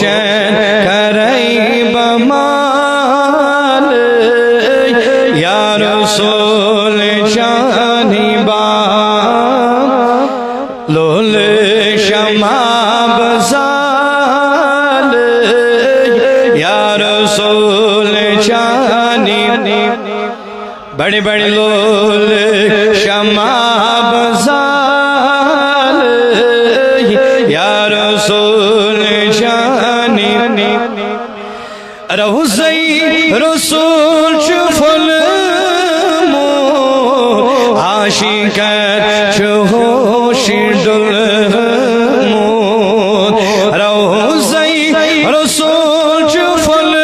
روشن کرئی بمال یا رسول شانی با لول شمع بزال یا رسول شانی بڑی بڑی لول شمع بزال یا رسول شانی روزی رسول چفل مو عاشقت چهوش دل مو روزی رسول چفل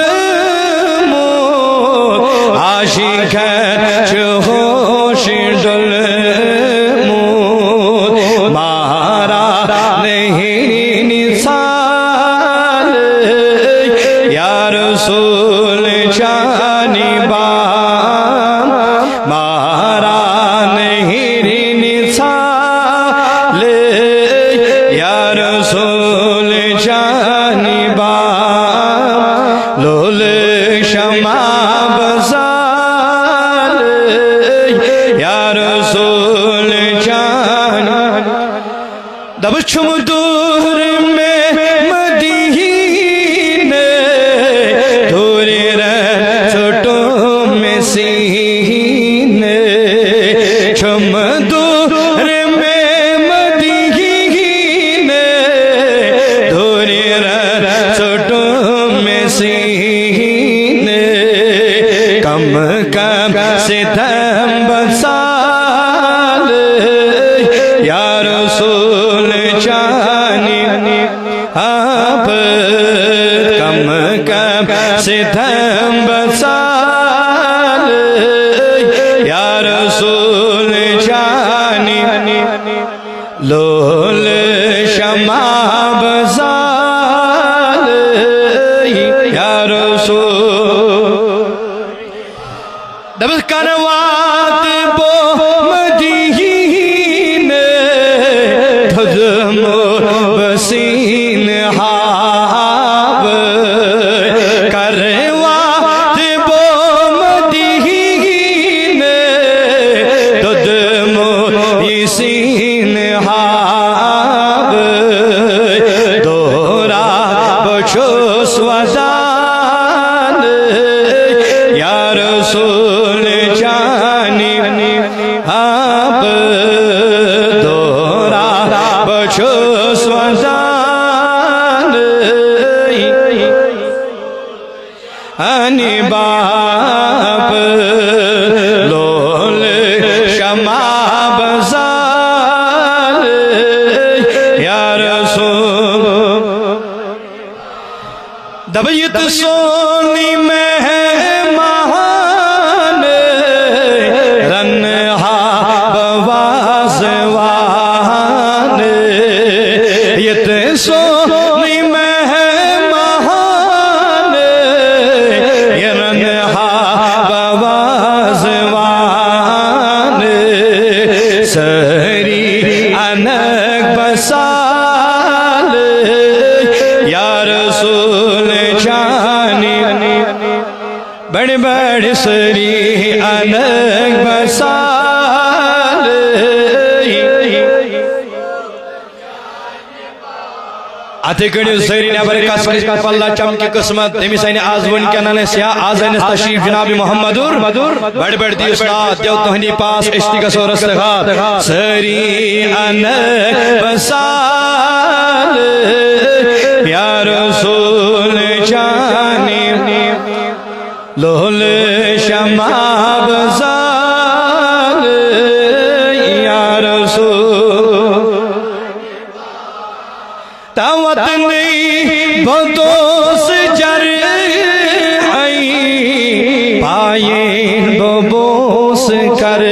مو عاشقت چهوش دل مو مارا نہیں نثال یا رسول شانی با مارا نہیں نثال یا رسول شانی با لول شمع بزال یا رسول شانی دب چھم دور میں مدینے دوری رفتوں میں سینے چھم دور میں مدینے دوری رفتوں میں سینے کم کم ستم بسال یا رسول شانی آپ کم کم ستم بسال یا رسول شانی لول شمع بزال یا رسول دب کروات بو مدینے تھدمو بسین حاب کروات بو مدینے تھدمو بسین حاب دورا بچوس وزان یا رسول شانی آپ دورا بچوس وزان انی باپ لول شمع بزال یا رسول دبیت سونی مہمان رنہا بوازوان یت سونی مہمان رنہا بوازوان سری انک بسال یا رسول شانی بڑی بڑی سری انک بسال آتے کڑی سری نبر قسمت پلہ چمکی قسمت تیمی سین آزون کنن سیاہ آزین تشریف جناب محمدور بڑی بڑی دی استاد دیو تہنی پاس اشتگس و رستغات سری انک بسال یا رسول شانی لول شمع بزال یا رسول تاوت نہیں بدوس جر آئی پائیں ببوس کر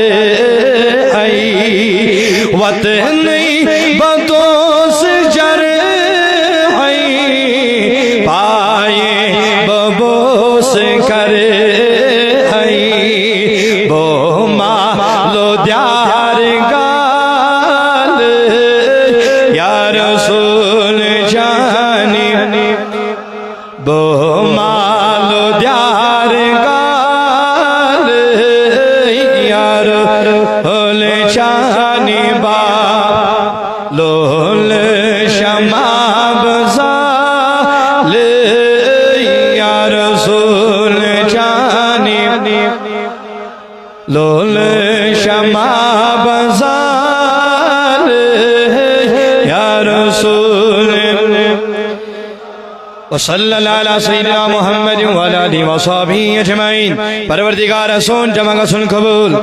آئی وط نہیں بدوس جر آئی پائیں ببوس کر آئی بو مالو دیار گال یا رسول شانی بو مالو دیار گال یار ہول شانی با لول شماب زال یا رسول شانی لول شماب زال یا رسول وصلی اللہ علیہ سیدنا محمد وعلی آلہ وصحبہ اجمعین پروردگار سن جمع سن قبول